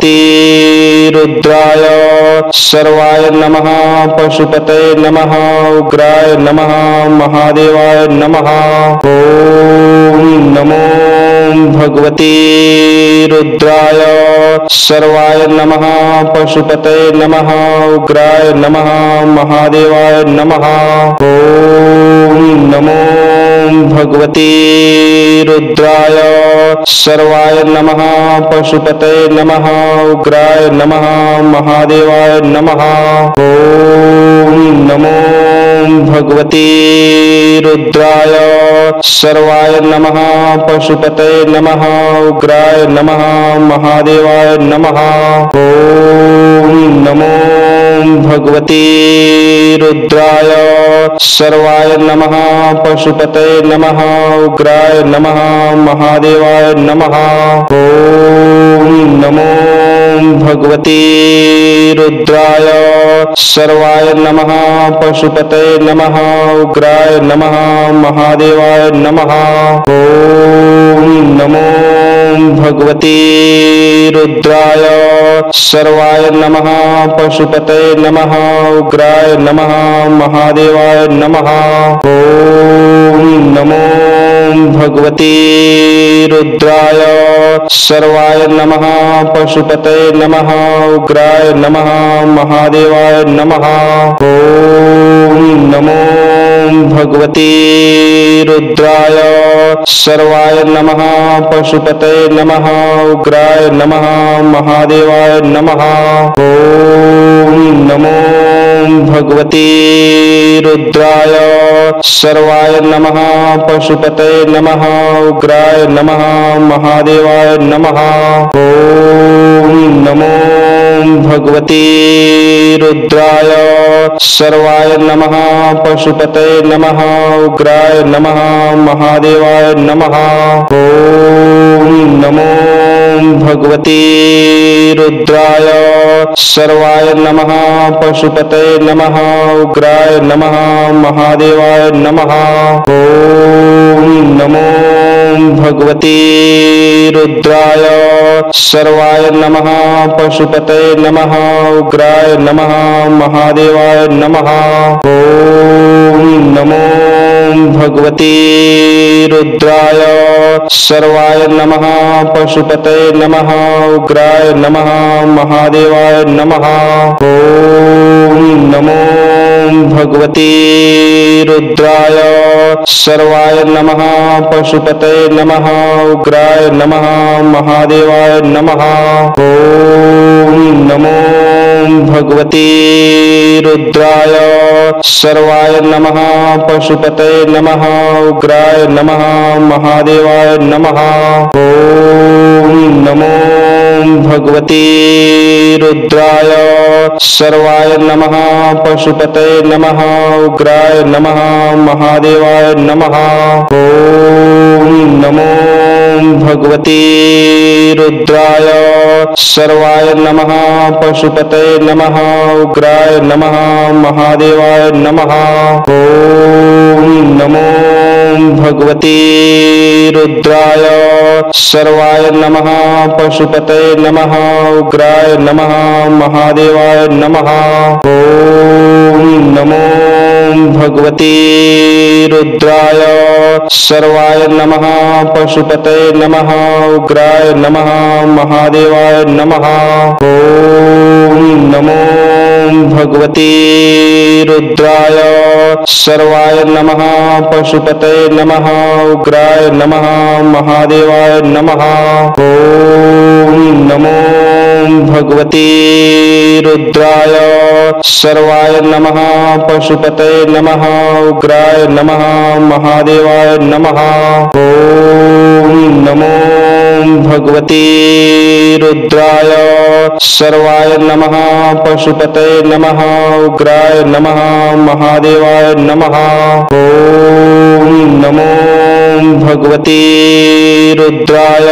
भगवते रुद्राय सर्वाय नमः पशुपतये नमः उग्राय नमः महादेवाय नमः ओम नमो भगवते रुद्राय सर्वाय नमः पशुपतये नमः उग्राय नमः महादेवाय नमः ओम नमो भगवते रुद्राय सर्वाय नमः पशुपतये नमः उग्राय नमः महादेवाय नमः ओम नमो भगवते रुद्राय सर्वाय नमः पशुपतये नमः उग्राय नमः महादेवाय नमः ओम नमो भगवते रुद्राय सर्वाय नमः पशुपतये नमः उग्राय नमः महादेवाय नमः ओम नमो भगवते रुद्राय सर्वाय नमः पशुपतये नमः उग्राय नमः महादेवाय नमः ओम नमो भगवते रुद्राय सर्वाय नमः पशुपतये नमः उग्राय नमः महादेवाय नमः ओम नमो भगवते रुद्राय सर्वाय नमः पशुपतये नमः उग्राय नमः महादेवाय नमः ओम नमो भगवते रुद्राय सर्वाय नमः पशुपतये नमः उग्राय नमः महादेवाय नमः ओम नमो भगवते रुद्राय सर्वाय नमः पशुपतये नमः उग्राय नमः महादेवाय नमः ओम नमो भगवते रुद्राय सर्वाय नमः पशुपतये नमः उग्राय नमः महादेवाय नमः ओम नमो भगवते रुद्राय सर्वाय नमः पशुपतये नमः उग्राय नमः महादेवाय नमः ओम नमो भगवते रुद्राय सर्वाय नमः पशुपतये नमः उग्राय नमः महादेवाय नमः ओम नमो भगवते रुद्राय सर्वाय नमः पशुपतये नमः उग्राय नमः महादेवाय नमः ओम नमो भगवते रुद्राय सर्वाय नमः पशुपतये नमः उग्राय नमः महादेवाय नमः ओम नमो भगवते रुद्राय सर्वाय नमः पशुपतये नमः उग्राय नमः महादेवाय नमः ओम नमो भगवते रुद्राय सर्वाय नमः पशुपतये नमः उग्राय नमः महादेवाय नमः ओम नमो भगवते रुद्राय सर्वाय नमः पशुपतये नमः उग्राय नमः महादेवाय नमः ओम नमो भगवते रुद्राय सर्वाय नमः पशुपतये नमः उग्राय नमः महादेवाय नमः ओम नमो भगवते रुद्राय सर्वाय नमः पशुपतये नमः उग्राय नमः महादेवाय नमः ओम नमो भगवते रुद्राय सर्वाय नमः पशुपतये नमः उग्राय नमः महादेवाय नमः ओम नमो भगवते रुद्राय सर्वाय नमः पशुपतये नमः उग्राय नमः महादेवाय नमः ओम नमो भगवते रुद्राय सर्वाय नमः पशुपतये नमः उग्राय नमः महादेवाय नमः ओम नमो भगवते रुद्राय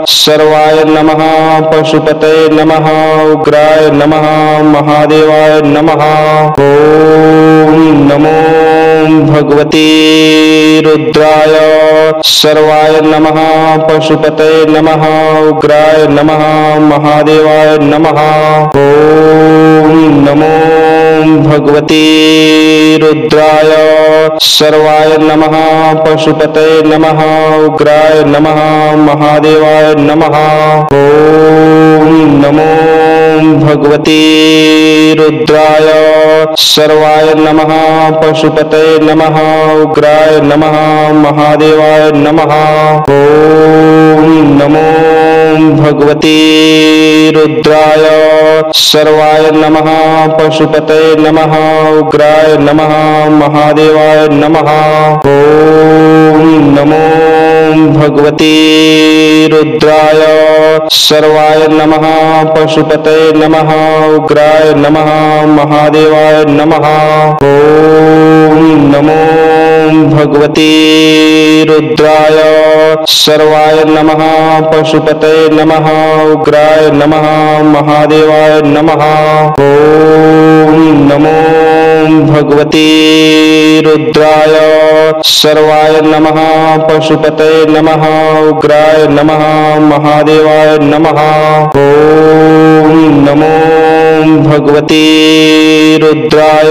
सर्वाय नमः पशुपतये नमः उग्राय नमः महादेवाय नमः ओम नमो भगवते रुद्राय सर्वाय नमः पशुपतये नमः उग्राय नमः महादेवाय नमः ओम नमो भगवते रुद्राय सर्वाय नमः पशुपतये नमः उग्राय नमः महादेवाय नमः ओम नमो भगवते रुद्राय सर्वाय नमः पशुपतये नमः उग्राय नमः महादेवाय नमः ओम नमो भगवते रुद्राय सर्वाय नमः पशुपतये नमः उग्राय नमः महादेवाय नमः ओम नमो भगवते रुद्राय सर्वाय नमः पशुपतये नमः उग्राय नमः महादेवाय नमः ओम नमो भगवते रुद्राय सर्वाय नमः पशुपतये नमः उग्राय नमः महादेवाय नमः ओम नमो भगवते रुद्राय सर्वाय नमः पशुपतये नमः उग्राय नमः महादेवाय नमः ओम नमो भगवते रुद्राय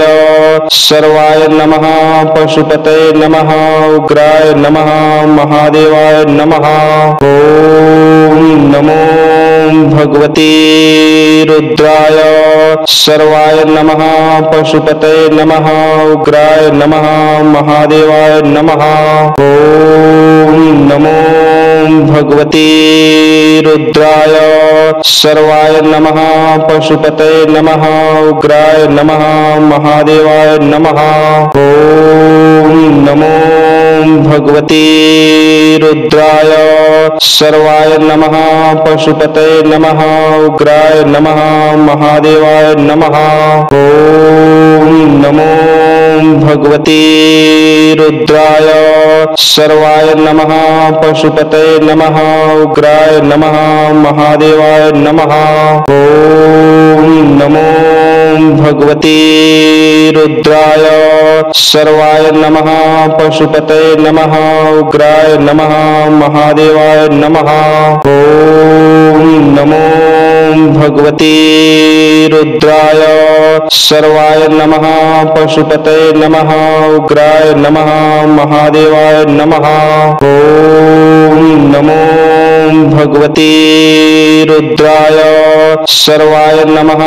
सर्वाय नमः पशुपतये नमः उग्राय नमः महादेवाय नमः ओम नमो भगवते रुद्राय सर्वाय नमः पशुपतये नमः उग्राय नमः महादेवाय नमः ओम नमो भगवते रुद्राय सर्वाय नमः पशुपतये नमः उग्राय नमः महादेवाय नमः ओम नमो भगवते रुद्राय सर्वाय नमः पशुपतये नमः उग्राय नमः महादेवाय नमः ओम नमो भगवते रुद्राय सर्वाय नमः पशुपतये नमः उग्राय नमः महादेवाय नमः ओम नमो भगवते रुद्राय सर्वाय नमः पशुपतये नमः उग्राय नमः महादेवाय नमः ओम नमो भगवते रुद्राय सर्वाय नमः पशुपतये नमः उग्राय नमः महादेवाय नमः ओम नमो भगवते रुद्राय सर्वाय नमः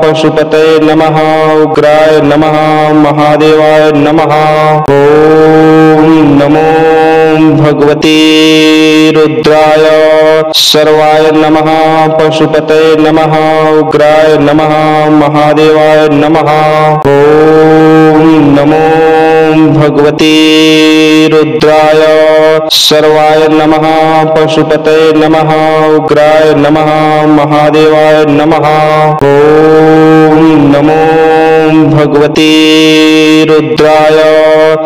पशुपतये नमः उग्राय नमः महादेवाय नमः ओम नमो भगवते रुद्राय सर्वाय नमः पशुपतये नमः उग्राय नमः महादेवाय नमः ओम नमो भगवते रुद्राय सर्वाय नमः पशुपतये नमः उग्राय नमः महादेवाय नमः ओम नमो भगवते रुद्राय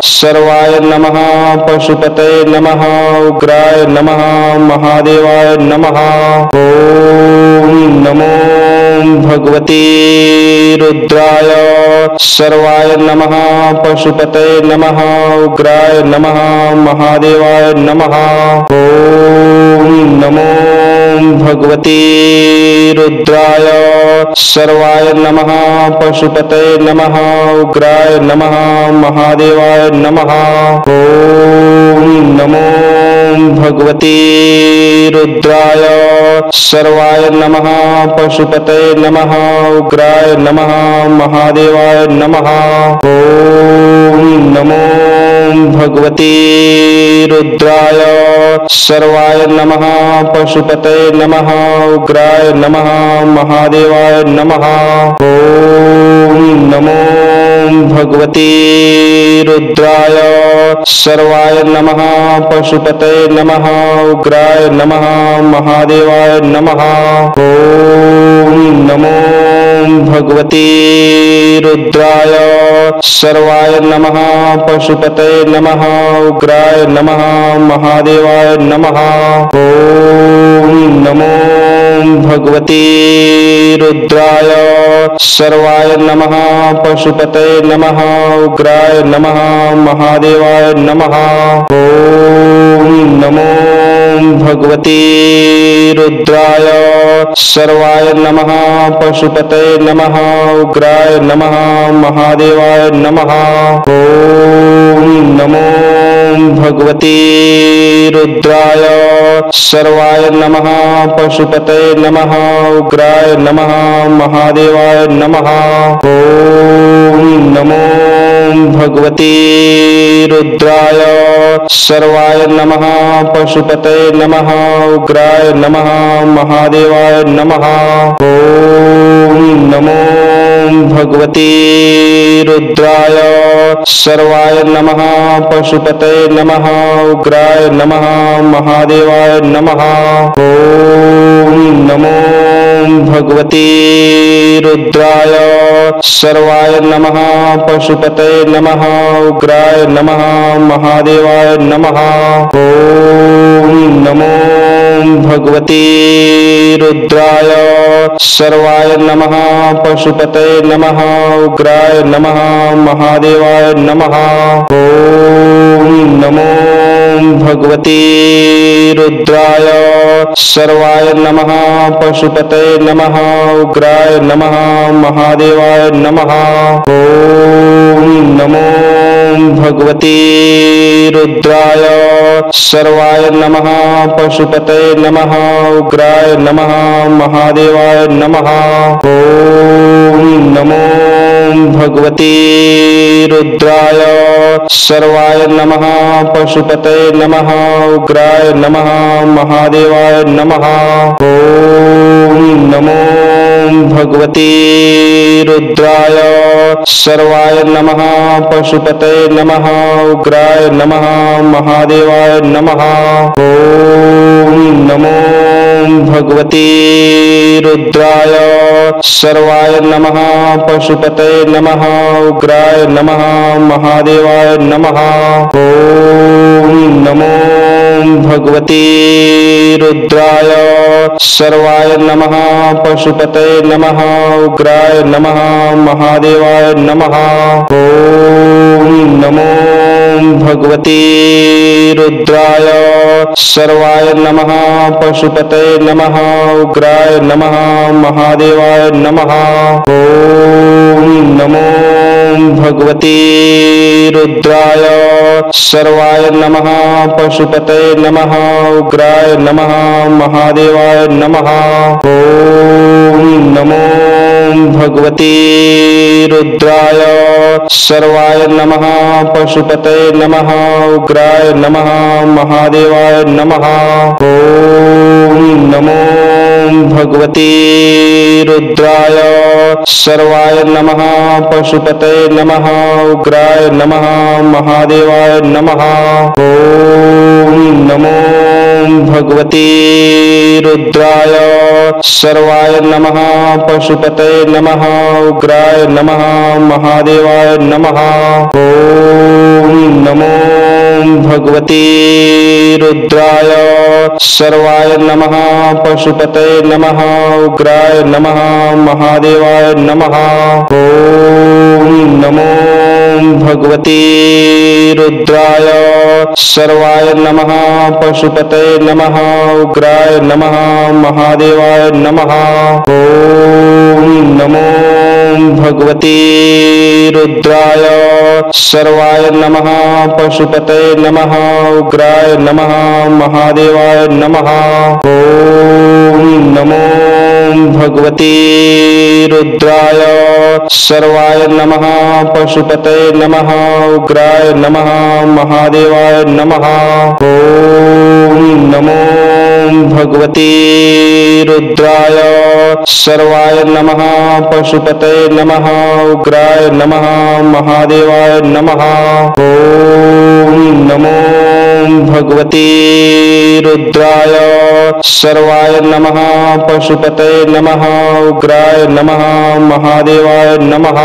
सर्वाय नमः पशुपतये नमः उग्राय नमः महादेवाय नमः ओम नमो भगवते रुद्राय सर्वाय नमः पशुपतये नमः उग्राय नमः महादेवाय नमः ओम नमो भगवते रुद्राय सर्वाय नमः पशुपतये नमः उग्राय नमः महादेवाय नमः ओम नमो भगवते रुद्राय सर्वाय नमः पशुपतये नमः उग्राय नमः महादेवाय नमः ओम नमो भगवते रुद्राय सर्वाय नमः पशुपतये नमः उग्राय नमः महादेवाय नमः ओम नमो भगवते रुद्राय सर्वाय नमः पशुपतये नमः उग्राय नमः महादेवाय नमः ओम नमो भगवते रुद्राय सर्वाय नमः पशुपतये नमः उग्राय नमः महादेवाय नमः ओम भगवते रुद्राय सर्वाय नमः पशुपतये नमः उग्राय नमः महादेवाय नमः ओम नमो भगवते रुद्राय सर्वाय नमः पशुपतये नमः उग्राय नमः महादेवाय नमः ओम नमो भगवते रुद्राय सर्वाय नमः पशुपतये नमः उग्राय नमः महादेवाय नमः ओम नमो भगवते रुद्राय सर्वाय नमः पशुपतये नमः उग्राय नमः महादेवाय नमः ओम नमो भगवते रुद्राय सर्वाय नमः पशुपतये नमः उग्राय नमः महादेवाय नमः ओम नमो भगवते रुद्राय सर्वाय नमः पशुपतये नमः उग्राय नमः महादेवाय नमः ओम नमो भगवते रुद्राय सर्वाय नमः पशुपतये नमः उग्राय नमः महादेवाय नमः ओम नमो भगवते रुद्राय सर्वाय नमः पशुपतये नमः उग्राय नमः महादेवाय नमः ओम नमो भगवते रुद्राय सर्वाय नमः पशुपतये नमः उग्राय नमः महादेवाय नमः ओम नमो भगवते रुद्राय सर्वाय नमः पशुपतये नमः उग्राय नमः महादेवाय नमः ओम नमो भगवते रुद्राय सर्वाय नमः पशुपतये नमः उग्राय नमः महादेवाय नमः ओम नमो भगवते रुद्राय सर्वाय नमः पशुपतये नमः उग्राय नमः महादेवाय नमः ओम नमो भगवते रुद्राय सर्वाय नमः पशुपतये नमः उग्राय नमः महादेवाय नमः ओम नमो भगवते रुद्राय सर्वाय नमः पशुपतये नमः उग्राय नमः महादेवाय नमः ओम नमो भगवते रुद्राय सर्वाय नमः पशुपतये नमः उग्राय नमः महादेवाय नमः ओम नमो भगवते रुद्राय सर्वाय नमः पशुपतये नमः उग्राय नमः महादेवाय नमः ओम नमो भगवते रुद्राय सर्वाय नमः पशुपतये नमः उग्राय नमः महादेवाय नमः ओम नमो भगवते रुद्राय सर्वाय नमः पशुपतये नमः उग्राय नमः महादेवाय नमः ओम नमो भगवते रुद्राय सर्वाय नमः पशुपतये नमः उग्राय नमः महादेवाय नमः ओम नमो भगवते रुद्राय सर्वाय नमः पशुपतये नमः उग्राय नमः महादेवाय नमः ओम नमो भगवते रुद्राय सर्वाय नमः पशुपतये नमः उग्राय नमः महादेवाय नमः ओम नमो भगवते रुद्राय सर्वाय नमः पशुपतये नमः उग्राय नमः महादेवाय नमः ओम नमो भगवते रुद्राय सर्वाय नमः पशुपतये नमः उग्राय नमः महादेवाय नमः ओम नमो भगवते रुद्राय सर्वाय नमः पशुपतये नमः उग्राय नमः महादेवाय नमः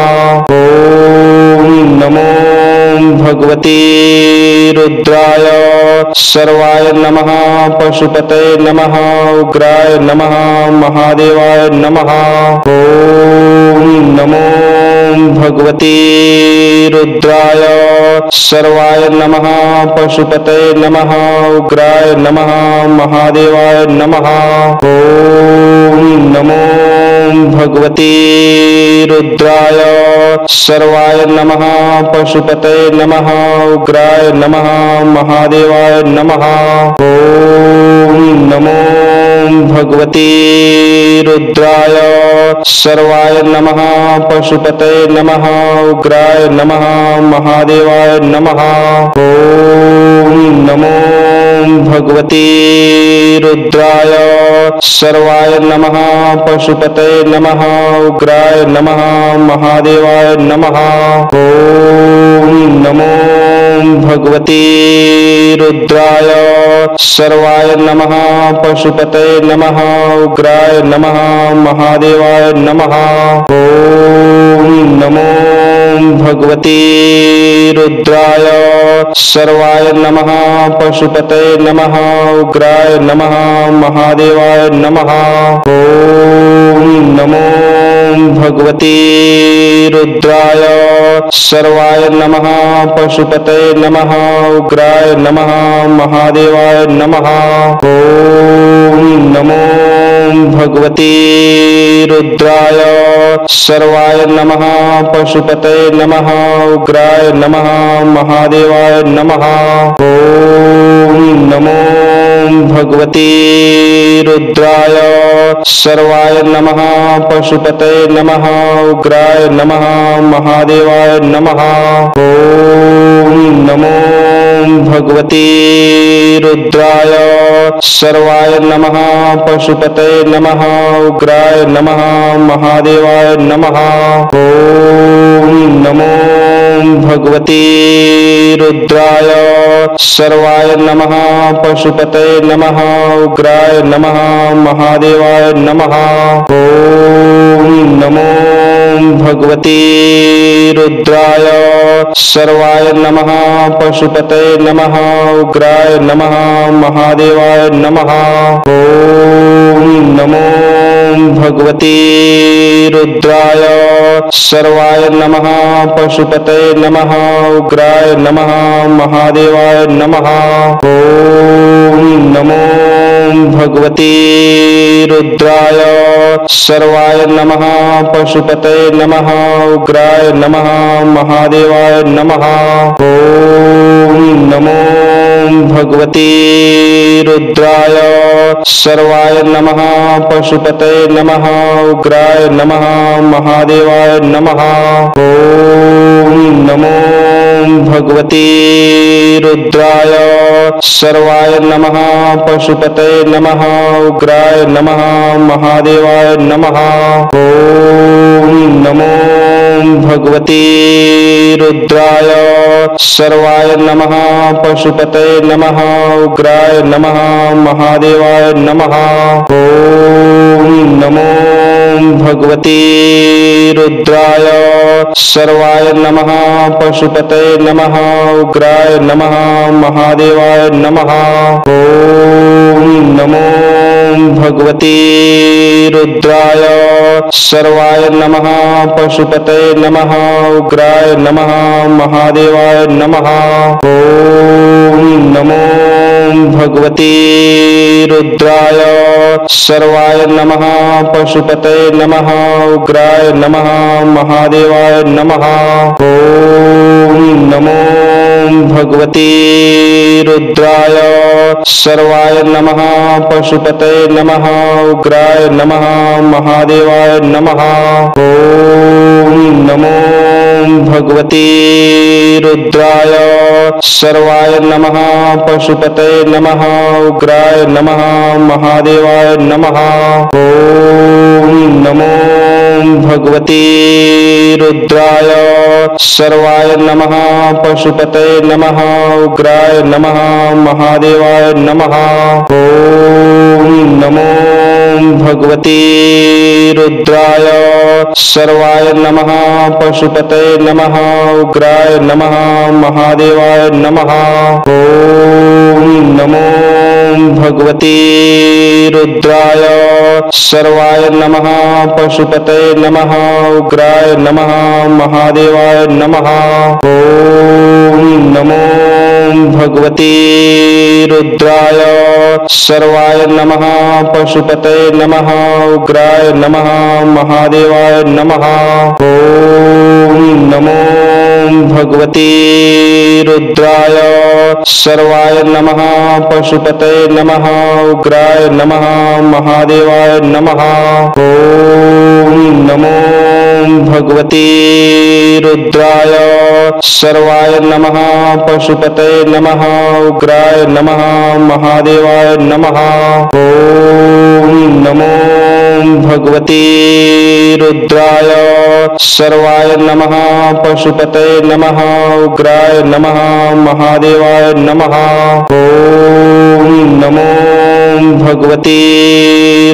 ओम नमो भगवते रुद्राय सर्वाय नमः पशुपतये नमः उग्राय नमः महादेवाय नमः ओम नमो भगवते रुद्राय सर्वाय नमः पशुपतये नमः उग्राय नमः महादेवाय नमः ओम नमो भगवते रुद्राय सर्वाय नमः पशुपतये नमः उग्राय नमः महादेवाय नमः ओम नमो भगवते रुद्राय सर्वाय नमः पशुपतये नमः उग्राय नमः महादेवाय नमः ओम नमो भगवते रुद्राय सर्वाय नमः पशुपतये नमः उग्राय नमः महादेवाय नमः ओम नमो भगवते रुद्राय सर्वाय नमः पशुपतये नमः उग्राय नमः महादेवाय नमः ओम नमो भगवते रुद्राय सर्वाय नमः पशुपतये नमः उग्राय नमः महादेवाय नमः ओम नमो भगवते रुद्राय सर्वाय नमः पशुपतये नमः उग्राय नमः महादेवाय नमः ओम नमो भगवते रुद्राय सर्वाय नमः पशुपतये नमः उग्राय नमः महादेवाय नमः ओम नमो भगवते रुद्राय सर्वाय नमः पशुपतये नमः उग्राय नमः महादेवाय नमः ओम नमो भगवते रुद्राय सर्वाय नमः पशुपतये नमः उग्राय नमः महादेवाय नमः ओम नमो भगवते रुद्राय सर्वाय नमः पशुपतये नमः उग्राय नमः महादेवाय नमः ओम नमो भगवते रुद्राय सर्वाय नमः पशुपतये नमः उग्राय नमः महादेवाय नमः ओम नमो भगवते रुद्राय सर्वाय नमः पशुपतये नमः उग्राय नमः महादेवाय नमः ओम नमो भगवते रुद्राय सर्वाय नमः पशुपतये नमः उग्राय नमः महादेवाय नमः ओम नमो भगवते रुद्राय सर्वाय नमः पशुपतये नमः उग्राय नमः महादेवाय नमः ओम नमो भगवते रुद्राय सर्वाय नमः पशुपतये नमः उग्राय नमः महादेवाय नमः ओम नमो भगवते रुद्राय सर्वाय नमः पशुपतये नमः उग्राय नमः महादेवाय नमः ओम नमो भगवते रुद्राय सर्वाय नमः पशुपतये नमः उग्राय नमः महादेवाय नमः ओम नमो भगवते रुद्राय सर्वाय नमः पशुपतये नमः उग्राय नमः महादेवाय नमः ओम नमो भगवते रुद्राय सर्वाय नमः पशुपतये नमः उग्राय नमः महादेवाय नमः ओम नमो भगवते रुद्राय सर्वाय नमः पशुपतये नमः उग्राय नमः महादेवाय नमः ओम नमो भगवते रुद्राय सर्वाय नमः पशुपतये नमः उग्राय नमः महादेवाय नमः ओम नमो भगवते रुद्राय सर्वाय नमः पशुपतये नमः उग्राय नमः महादेवाय नमः ओम नमो भगवते रुद्राय सर्वाय नमः पशुपतये नमः उग्राय नमः महादेवाय नमः ओम नमो भगवते रुद्राय सर्वाय नमः पशुपतये नमः उग्राय नमः महादेवाय नमः ओम नमो भगवते रुद्राय सर्वाय नमः पशुपतये नमः उग्राय नमः महादेवाय नमः ओम नमो भगवते रुद्राय सर्वाय नमः पशुपतये नमः उग्राय नमः महादेवाय नमः ओम नमो भगवते रुद्राय सर्वाय नमः पशुपतये नमः उग्राय नमः महादेवाय नमः ओम नमो भगवते रुद्राय सर्वाय नमः पशुपतये नमः उग्राय नमः महादेवाय नमः ओम नमो भगवते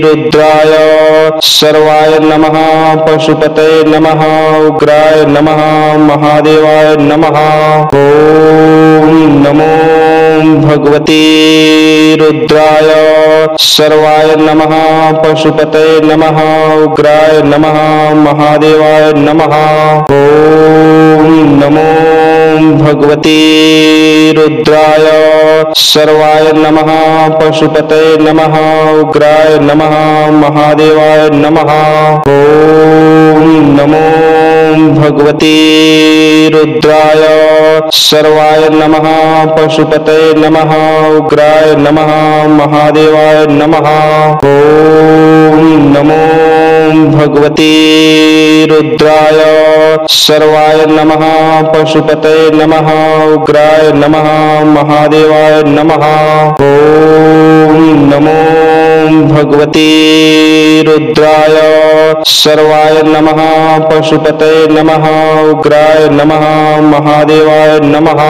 रुद्राय सर्वाय नमः पशुपतये नमः उग्राय नमः महादेवाय नमः ओम नमो भगवते रुद्राय सर्वाय नमः पशुपतये नमः उग्राय नमः महादेवाय नमः ओम नमो भगवते रुद्राय सर्वाय नमः पशुपतये नमः उग्राय नमः महादेवाय नमः ओम नमो भगवते रुद्राय सर्वाय नमः पशुपतये नमः उग्राय नमः महादेवाय नमः ओम नमो भगवते रुद्राय सर्वाय नमः पशुपतये नमः उग्राय नमः महादेवाय नमः ओम नमो भगवते रुद्राय सर्वाय नमः पशुपतये नमः उग्राय नमः महादेवाय नमः।